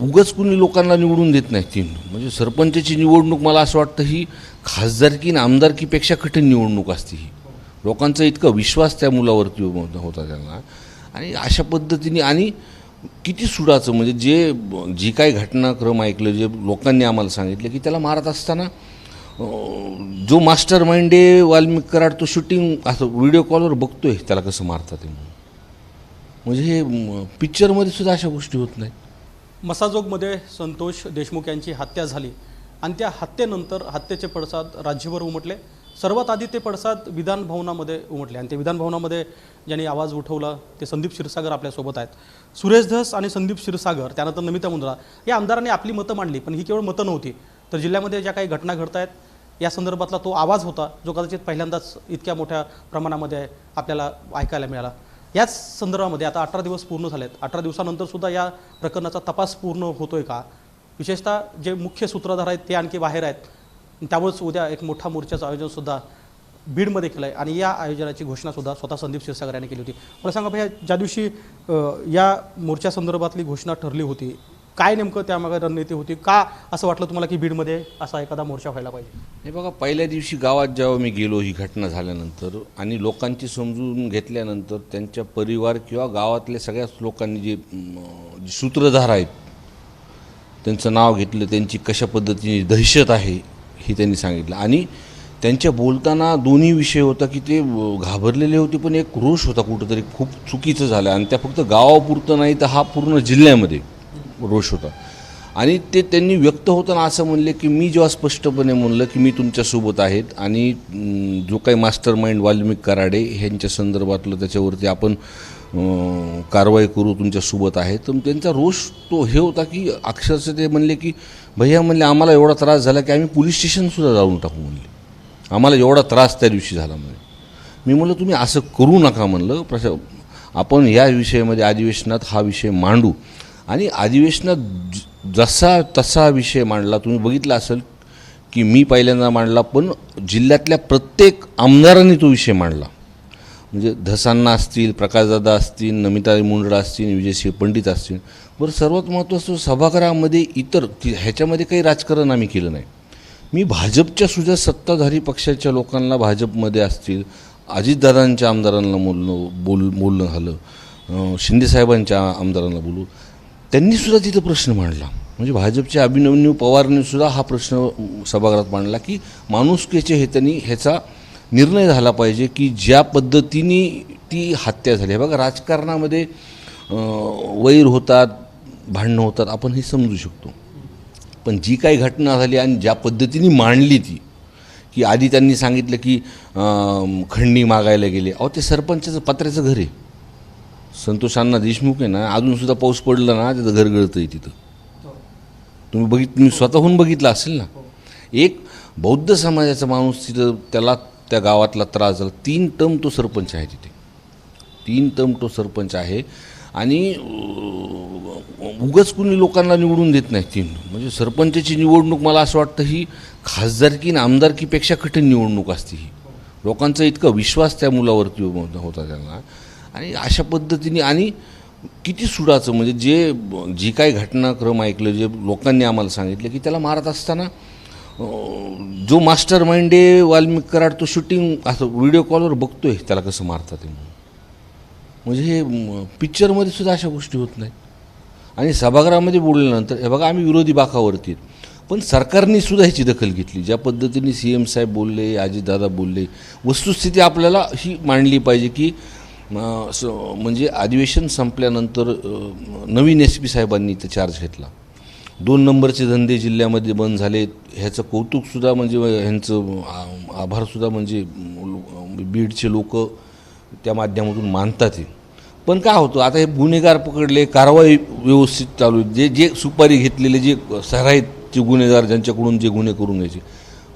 उगाच कुणी लोकांना निवडून देत नाही ती म्हणजे सरपंचाची निवडणूक मला असं वाटतं ही खासदारकी आणि आमदारकीपेक्षा कठीण निवडणूक असते ही. लोकांचा इतका विश्वास त्या मुलावरती होता त्यांना आणि अशा पद्धतीने आणि किती सुडाचं म्हणजे जी काही घटनाक्रम ऐकलं जे लोकांनी आम्हाला सांगितलं की त्याला मारत असताना जो मास्टर माइंड आहे वाल्मिक कराड तो शूटिंग असं व्हिडिओ कॉलवर बघतोय त्याला कसं मारतात ते म्हणजे हे पिक्चरमध्ये सुद्धा अशा गोष्टी होत नाहीत. मसाजोगमध्ये संतोष देशमुख यांची हत्या झाली आणि त्या हत्येनंतर हत्येचे पडसाद राज्यभर उमटले. सर्वात आधी ते पडसाद विधानभवनामध्ये उमटले आणि ते विधानभवनामध्ये ज्यांनी आवाज उठवला ते संदीप क्षीरसागर आपल्यासोबत आहेत. सुरेश धस आणि संदीप क्षीरसागर त्यानंतर नमिता मुंदडा या आमदारांनी आपली मतं मांडली, पण ही केवळ मतं नव्हती तर जिल्ह्यामध्ये ज्या काही घटना घडत आहेत या संदर्भातला तो आवाज होता जो कदाचित पहिल्यांदाच इतक्या मोठ्या प्रमाणामध्ये आपल्याला ऐकायला मिळाला. याच संदर्भामध्ये आता 18 दिवस पूर्ण झालेत. 18 दिवसानंतर सुद्धा या प्रकरणाचा तपास पूर्ण होतोय का? विशेषतः जे मुख्य सूत्रधार आहेत ते आणखी बाहेर आहेत. त्यामुळेच उद्या एक मोठा मोर्चाचं आयोजनसुद्धा बीडमध्ये केलं आहे आणि या आयोजनाची घोषणासुद्धा स्वतः संदीप क्षीरसागर यांनी केली होती. मला सांगा भैया, ज्या दिवशी या मोर्चासंदर्भातली घोषणा ठरली होती काय नेमकं त्यामागे रणनीती होती? का असं वाटलं तुम्हाला की बीडमध्ये असा एखादा मोर्चा व्हायला पाहिजे? हे बघा, पहिल्या दिवशी गावात जेव्हा मी गेलो ही घटना झाल्यानंतर आणि लोकांची समजून घेतल्यानंतर त्यांच्या परिवार किंवा गावातल्या सगळ्याच लोकांनी जे सूत्रधार आहेत त्यांचं नाव घेतलं, त्यांची कशा पद्धतीने दहशत आहे हे त्यांनी सांगितलं आणि त्यांच्या बोलताना दोन्ही विषय होता की ते घाबरलेले होते पण एक रोष होता कुठंतरी खूप चुकीचं झालं आणि त्या फक्त गावापुरतं नाही तर हा पूर्ण जिल्ह्यामध्ये रोष होता आणि ते त्यांनी व्यक्त होताना असं म्हणले की मी जेव्हा स्पष्टपणे म्हणलं की मी तुमच्यासोबत आहेत आणि जो काही मास्टर माइंड वाल्मिक कराडे ह्यांच्या संदर्भातलं त्याच्यावरती आपण कारवाई करू तुमच्यासोबत आहे. तर त्यांचा रोष तो हे होता की अक्षरशः ते म्हणले की भैया म्हणले आम्हाला एवढा त्रास झाला की आम्ही पोलीस स्टेशनसुद्धा जाऊन टाकू म्हणले, आम्हाला एवढा त्रास त्या दिवशी झाला म्हणे. मी म्हणलं तुम्ही असं करू नका म्हणलं, आपण या विषयामध्ये अधिवेशनात हा विषय मांडू आणि अधिवेशनात जसा तसा विषय मांडला. तुम्ही बघितला असेल की मी पहिल्यांदा मांडला पण जिल्ह्यातल्या प्रत्येक आमदारांनी तो विषय मांडला. म्हणजे धसांना असतील, प्रकाशदादा असतील, नमिता मुंदडा असतील, विजयसिंह पंडित असतील. बरं, सर्वात महत्त्वाचं सभागृहामध्ये इतर ह्याच्यामध्ये काही राजकारण आम्ही केलं नाही. मी भाजपच्या सुद्धा सत्ताधारी पक्षाच्या लोकांना भाजपमध्ये असतील, अजितदादांच्या आमदारांना बोलणं झालं, शिंदेसाहेबांच्या आमदारांना बोलू, त्यांनीसुद्धा तिथं प्रश्न मांडला. म्हणजे भाजपच्या अभिमन्यू पवारने सुद्धा हा प्रश्न सभागृहात मांडला की माणुसकीचे हे त्यांनी ह्याचा निर्णय झाला पाहिजे की ज्या पद्धतीने ती हत्या झाली. बघा, राजकारणामध्ये वैर होतात, भांडणं होतात, आपण हे समजू शकतो, पण जी काही घटना झाली आणि ज्या पद्धतीने मांडली ती की आधी त्यांनी सांगितलं की खंडणी मागायला गेले. अहो, ते सरपंचाचं पत्र्याचं घर आहे, संतोषांना देशमुख आहे ना, अजूनसुद्धा पाऊस पडला ना त्याचं घर गळतं आहे तिथं. तुम्ही स्वतःहून बघितलं असेल ना. एक बौद्ध समाजाचा माणूस तिथं त्याला त्या गावातला त्रास झाला. 3 टर्म तो सरपंच आहे तिथे, 3 टर्म तो सरपंच आहे आणि उगाच कुणी लोकांना निवडून देत नाही ती म्हणजे सरपंचाची निवडणूक मला असं वाटतं ही खासदारकी आणि आमदारकीपेक्षा कठीण निवडणूक असते ही. लोकांचा इतका विश्वास त्या मुलावरती होता त्यांना आणि अशा पद्धतीने आणि किती सुडाचं म्हणजे जी काही घटनाक्रम ऐकलं जे लोकांनी आम्हाला सांगितलं की त्याला मारत असताना जो मास्टर माइंड आहे वाल्मिक कराड तो शूटिंग असं व्हिडिओ कॉलवर बघतोय त्याला कसं मारतात ते म्हणजे हे पिक्चरमध्ये सुद्धा अशा गोष्टी होत नाहीत. आणि सभागृहामध्ये बोलल्यानंतर हे बघा आम्ही विरोधी बाकावरती पण सरकारने सुद्धा ह्याची दखल घेतली. ज्या पद्धतीने CM साहेब बोलले, अजितदादा बोलले, वस्तुस्थिती आपल्याला ही मांडली पाहिजे की म्हणजे अधिवेशन संपल्यानंतर नवीन SP साहेबांनी ते चार्ज घेतला. 2 नंबरचे धंदे जिल्ह्यामध्ये बंद झाले ह्याचं कौतुकसुद्धा म्हणजे ह्यांचं आभारसुद्धा म्हणजे बीडचे लोक त्या माध्यमातून मानतात. पण काय होतं आता हे गुन्हेगार पकडले, कारवाई व्यवस्थित चालू, जे सुपारी घेतलेले जे सराईतचे गुन्हेगार ज्यांच्याकडून जे गुन्हे करून घ्यायचे.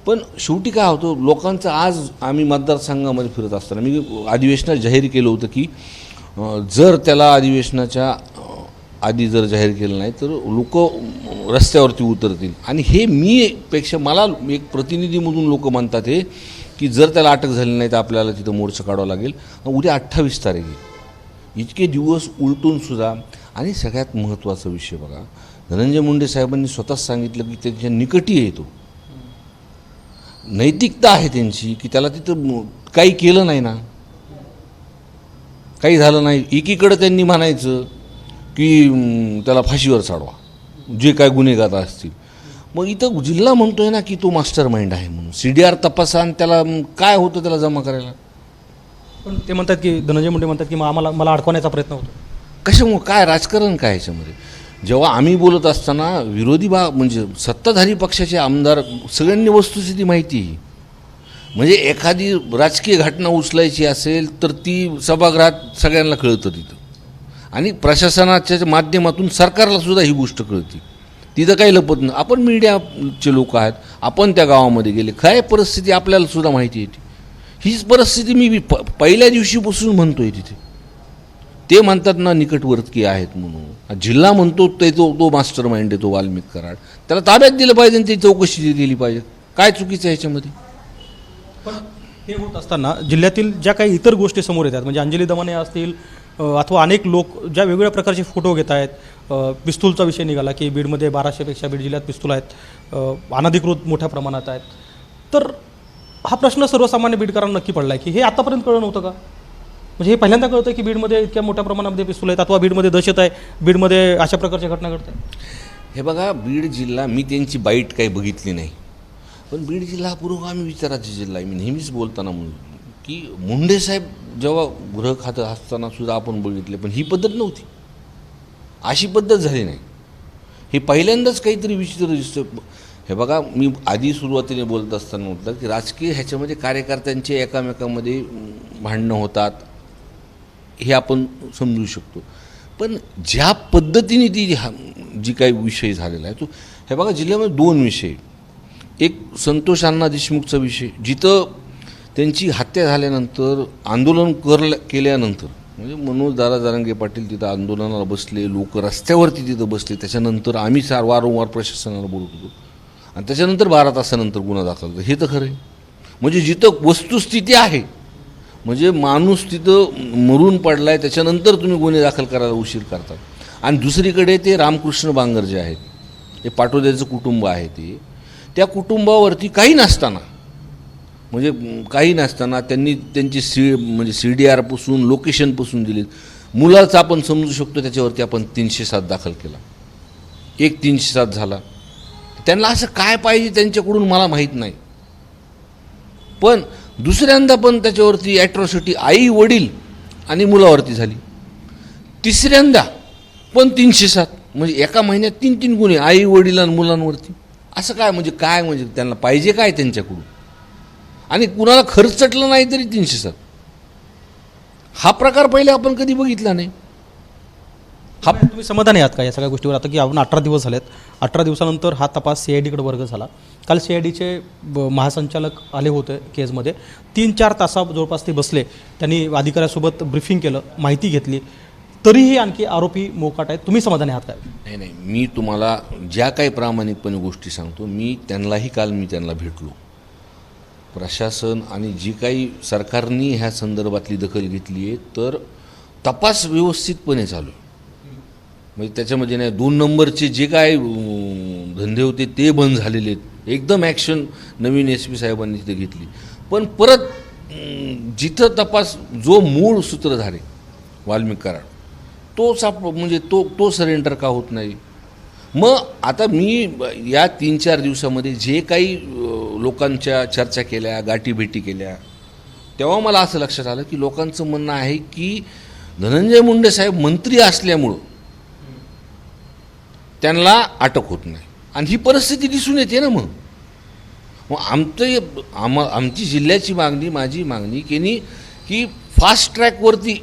पण शेवटी काय होतं लोकांचं आज आम्ही मतदारसंघामध्ये फिरत असताना मी अधिवेशनात जाहीर केलं होतं की जर त्याला अधिवेशनाच्या आधी जर जाहीर केलं नाही तर लोक रस्त्यावरती उतरतील. आणि हे मी पेक्षा मला एक प्रतिनिधीमधून लोक म्हणतात हे की जर त्याला अटक झाली नाही तर आपल्याला तिथं मोर्चा काढावा लागेल. उद्या 28 तारीख आहे, इतके दिवस उलटूनसुद्धा. आणि सगळ्यात महत्त्वाचा विषय बघा धनंजय मुंडे साहेबांनी स्वतःच सांगितलं की त्याच्या निकटी आहे तो, नैतिकता आहे त्यांची की त्याला तिथं काही केलं नाही ना, काही झालं नाही. एकीकडं त्यांनी म्हणायचं की त्याला फाशीवर चढवा जे काय गुन्हेगार असतील. मग इथं जिल्हा म्हणतोय ना की तो मास्टर माइंड आहे म्हणून. CDR तपासा आणि त्याला काय होतं त्याला जमा करायला. पण ते म्हणतात की धनंजय मुंडे म्हणतात की मला अडकवण्याचा प्रयत्न होतो. कशामुळं काय राजकारण काय ह्याच्यामध्ये. जेव्हा आम्ही बोलत असताना विरोधी म्हणजे सत्ताधारी पक्षाचे आमदार सगळ्यांनी वस्तुस्थिती माहिती आहे. म्हणजे एखादी राजकीय घटना उचलायची असेल तर ती सभागृहात सगळ्यांना कळतं तिथं, आणि प्रशासनाच्या माध्यमातून सरकारला सुद्धा ही गोष्ट कळते. तिथं काही लपत नाही. आपण मीडियाचे लोक आहेत, आपण त्या गावामध्ये गेले, काय परिस्थिती आपल्याला सुद्धा माहिती येते. हीच परिस्थिती मी पहिल्या दिवशीपासून म्हणतोय तिथे. ते म्हणतात ना निकटवर्ती आहेत म्हणून. जिल्हा म्हणतो तो मास्टर माइंड आहे तो वाल्मिक कराड, त्याला ताब्यात दिलं पाहिजे आणि ती चौकशी दिली पाहिजे. काय चुकीचं आहे ह्याच्यामध्ये. पण हे होत असताना जिल्ह्यातील ज्या काही इतर गोष्टी समोर येतात, म्हणजे अंजली दमाने असतील अथवा अनेक लोक ज्या वेगवेगळ्या प्रकारचे फोटो घेत आहेत. पिस्तूलचा विषय निघाला की बीडमध्ये 1200पेक्षा बीड जिल्ह्यात पिस्तूल आहेत, अनधिकृत मोठ्या प्रमाणात आहेत. तर हा प्रश्न सर्वसामान्य बीडकरांना नक्की पडला आहे की हे आतापर्यंत कळलं नव्हतं का. म्हणजे हे पहिल्यांदा कळतं की बीडमध्ये इतक्या मोठ्या प्रमाणामध्ये पिस्तूल आहेत, अथवा बीडमध्ये दहशत आहे, बीडमध्ये अशा प्रकारच्या घटना घडत आहेत. हे बघा, बीड जिल्हा, मी त्यांची बाईट काही बघितली नाही, पण बीड जिल्हा पुरोगामी विचाराचा जिल्हा आहे. मी नेहमीच बोलताना म्हणून की मुंडे साहेब जेव्हा गृह खातं असताना सुद्धा आपण बघितले, पण ही पद्धत नव्हती, अशी पद्धत झाली नाही. हे पहिल्यांदाच काहीतरी विचित्र दिसतं. हे बघा, मी आधी सुरुवातीने बोलत असताना म्हटलं की राजकीय ह्याच्यामध्ये कार्यकर्त्यांचे एकामेकामध्ये भांडणं होतात, हे आपण समजू शकतो. पण ज्या पद्धतीने जी काही विषय झालेला आहे तो, हे बघा जिल्ह्यामध्ये 2 विषय. एक संतोष अण्णा देशमुखचा विषय, जिथं त्यांची हत्या झाल्यानंतर आंदोलन केल्यानंतर, म्हणजे मनोज दादा जरांगे पाटील तिथं आंदोलनाला बसले, लोक रस्त्यावरती तिथं बसले. त्याच्यानंतर आम्ही वारंवार प्रशासनाला बोलत होतो, आणि त्याच्यानंतर 12 तासानंतर गुन्हा दाखल झाला. हे तर खरं आहे. म्हणजे जिथं वस्तुस्थिती आहे, म्हणजे माणूस तिथं मरून पडला आहे, त्याच्यानंतर तुम्ही गुन्हे दाखल करायला उशीर करतात. आणि दुसरीकडे ते रामकृष्ण बांगर जे आहेत, हे पाटोद्याचं कुटुंब आहे, त्या कुटुंबावरती काही नसताना, म्हणजे काही नसताना त्यांनी त्यांची म्हणजे CDR पासून लोकेशनपासून दिली. मुलाचं आपण समजू शकतो, त्याच्यावरती आपण 307 दाखल केला, एक 307 झाला. त्यांना असं काय पाहिजे त्यांच्याकडून मला माहीत नाही. पण दुसऱ्यांदा पण त्याच्यावरती ॲट्रॉसिटी आई वडील आणि मुलावरती झाली. तिसऱ्यांदा पण 307, म्हणजे एका महिन्यात 3 गुन्हे आई वडील आणि मुलांवरती. असं काय म्हणजे काय, म्हणजे त्यांना पाहिजे काय त्यांच्याकडून. आणि कुणाला खर्चटलं नाही तरी 307. हा प्रकार पहिले आपण कधी बघितला नाही. तुम्ही समाधानी आहात का या सगळ्या गोष्टीवर. आता की आपण 18 दिवस झालेत, 18 दिवसानंतर हा तपास CIDकडे वर्ग झाला. काल CIDचे महासंचालक आले होते केसमध्ये. 3-4 तासा जवळपास ते बसले, त्यांनी अधिकाऱ्यासोबत ब्रीफिंग केलं, माहिती घेतली, तरीही आणखी आरोपी मोकाट आहेत. तुम्ही समाधानी आहात काय. नाही, मी तुम्हाला ज्या काही प्रामाणिकपणे गोष्टी सांगतो, काल मी त्यांना भेटलो. प्रशासन आणि जी काही सरकारने ह्या संदर्भातली दखल घेतली आहे, तर तपास व्यवस्थितपणे चालू आहे. म्हणजे त्याच्यामध्ये नाही, 2 नंबरचे जे काय धंदे होते ते बंद झालेले आहेत. एकदम ॲक्शन नवीन SP साहेबांनी तिथे घेतली. पण परत जिथं तपास, जो मूळ सूत्रधार वाल्मिक कराड, म्हणजे तो सरेंडर का होत नाही. मग आता मी या 3-4 दिवसामध्ये जे काही लोकांच्या चर्चा केल्या, गाठीभेटी केल्या, तेव्हा मला असं लक्षात आलं की लोकांचं म्हणणं आहे की धनंजय मुंडे साहेब मंत्री असल्यामुळं त्यांना अटक होत नाही. आणि ही परिस्थिती दिसून येते ना. मग आमची जिल्ह्याची मागणी, माझी मागणी की फास्ट ट्रॅकवरती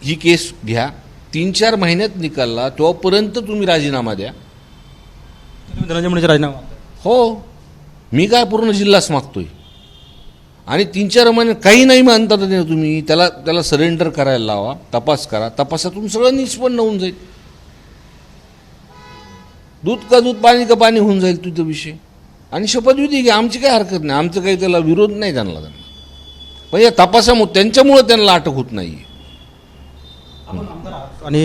ही केस घ्या. 3-4 महिन्यात निकालला तोपर्यंत तुम्ही राजीनामा द्या. धनंजय मुंडेचा राजीनामा. हो, मी काय पूर्ण जिल्हाच मागतोय. आणि 3-4 महिने काही नाही म्हणतात तुम्ही, त्याला सरेंडर करायला लावा, तपास करा. तपासातून सगळं निष्पन्न होऊन जाईल. दूध का दूध, पाणी का पाणी होऊन जाईल तुझा विषय. आणि शपथविधी घ्या, आमची काही हरकत नाही, आमचं काही त्याला विरोध नाही त्यांना. पण या तपासामुळे त्यांच्यामुळं त्यांना अटक होत नाही. आणि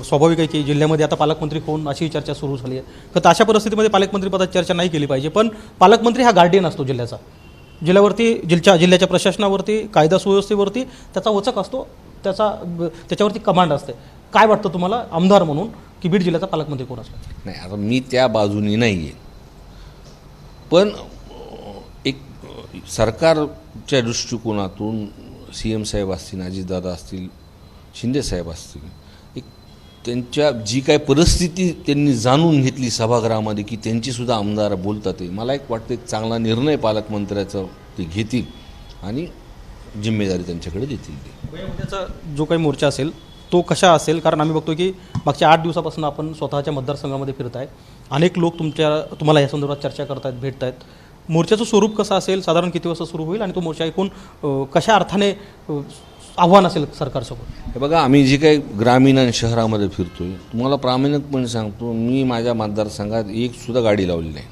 स्वाभाविक आहे की जिल्ह्यामध्ये आता पालकमंत्री कोण अशी चर्चा सुरू झाली आहे. तर अशा परिस्थितीमध्ये पालकमंत्रीपदाची चर्चा नाही केली पाहिजे, पण पालकमंत्री हा गार्डियन असतो जिल्ह्याचा. जिल्ह्याच्या प्रशासनावरती, कायदा सुव्यवस्थेवरती त्याचा वचक असतो, त्याच्यावरती कमांड असते. काय वाटतं तुम्हाला आमदार म्हणून की बीड जिल्ह्याचा पालकमंत्री कोण असला? नाही, आता मी त्या बाजूनी नाही आहे, पण एक सरकारच्या दृष्टिकोनातून CM साहेब असतील, अजितदादा असतील, शिंदेसाहेब असतील, एक त्यांच्या जी काय परिस्थिती त्यांनी जाणून घेतली सभागृहामध्ये की त्यांचीसुद्धा आमदार बोलतात आहे, मला एक वाटतं एक चांगला निर्णय पालकमंत्र्याचा ते घेतील आणि जिम्मेदारी त्यांच्याकडे देतील. उद्याचा जो काही मोर्चा असेल तो कशा असेल? कारण आम्ही बघतो की मागच्या 8 दिवसापासून आपण स्वतःच्या मतदारसंघामध्ये फिरत आहे, अनेक लोक तुम्हाला या संदर्भात चर्चा करतायत, भेटत आहेत. मोर्चाचं स्वरूप कसं असेल, साधारण किती वाजता सुरू होईल आणि तो मोर्चा ऐकून कशा अर्थाने आव्हान असेल सरकारसोबत? हे बघा, आम्ही जे काही ग्रामीण आणि शहरामध्ये फिरतोय, तुम्हाला प्रामाणिकपणे सांगतो, मी माझ्या मतदारसंघात एक सुद्धा गाडी लावली नाही.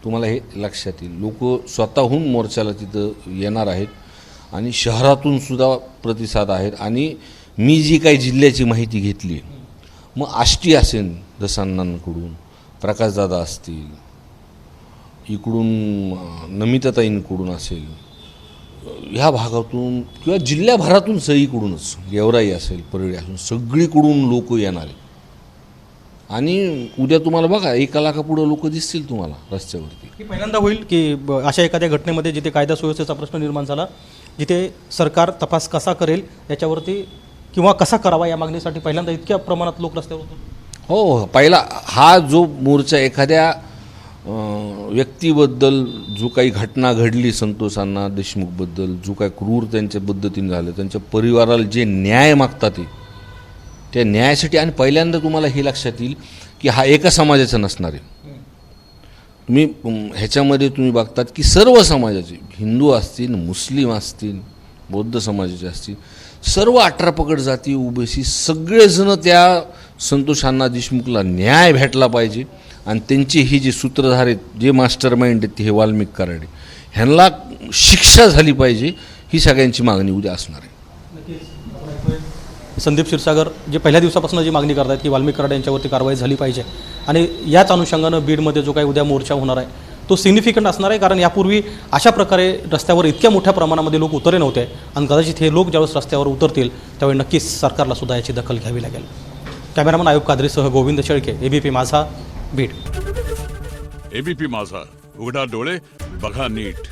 तुम्हाला हे लक्षात येईल. लोक स्वतःहून मोर्चाला तिथं येणार आहेत आणि शहरातून सुद्धा प्रतिसाद आहेत. आणि मी जी काही जिल्ह्याची माहिती घेतली, मग आष्टी असेल दसांनांकडून, प्रकाशदादा असतील, इकडून नमिताताईंकडून असेल, ह्या भागातून किंवा जिल्ह्याभरातून सगळीकडूनच, गेवराई असेल, परळी असेल, सगळीकडून लोक येणार आहेत. आणि उद्या तुम्हाला बघा 1 लाखापुढं लोक दिसतील तुम्हाला रस्त्यावरती. की पहिल्यांदा होईल की अशा एखाद्या घटनेमध्ये जिथे कायदा सुव्यवस्थेचा प्रश्न निर्माण झाला, जिथे सरकार तपास कसा करेल याच्यावरती किंवा कसा करावा या मागणीसाठी पहिल्यांदा इतक्या प्रमाणात लोक रस्त्यावर होतो? हो, पहिला हा जो मोर्चा एखाद्या व्यक्तीबद्दल जो काही घटना घडली, संतोष अण्णा देशमुखबद्दल जो काही क्रूर त्यांच्या पद्धतीने झालं, त्यांच्या परिवाराला जे न्याय मागतात त्या न्यायासाठी. आणि पहिल्यांदा तुम्हाला हे लक्षात येईल की हा एका समाजाचा नसणार आहे. तुम्ही ह्याच्यामध्ये तुम्ही बघतात की सर्व समाजाचे, हिंदू असतील, मुस्लिम असतील, बौद्ध समाजाचे असतील, सर्व 18 पगड जाती, ओबीसी सगळेजण त्या संतोष अण्णा देशमुखला न्याय भेटला पाहिजे. आणि त्यांची ही जी सूत्रधार आहेत, जे मास्टर माइंड आहेत, हे वाल्मिक कराडे, ह्यांना शिक्षा झाली पाहिजे, ही सगळ्यांची मागणी उद्या असणार आहे. संदीप क्षीरसागर जे पहिल्या दिवसापासून जी मागणी करतात की वाल्मिक कराड यांच्यावरती कारवाई झाली पाहिजे, आणि याच अनुषंगानं बीडमध्ये जो काही उद्या मोर्चा होणार आहे तो सिग्निफिकंट असणार आहे. कारण यापूर्वी अशा प्रकारे रस्त्यावर इतक्या मोठ्या प्रमाणामध्ये लोक उतरले नव्हते, आणि कदाचित हे लोक ज्यावेळेस रस्त्यावर उतरतील त्यावेळी नक्कीच सरकारला सुद्धा याची दखल घ्यावी लागेल. कॅमेरामन आयुब कादरीसह गोविंद शेळके, ABP माझा, बीड. ABP माझा, उघडा डोळे बघा नीट.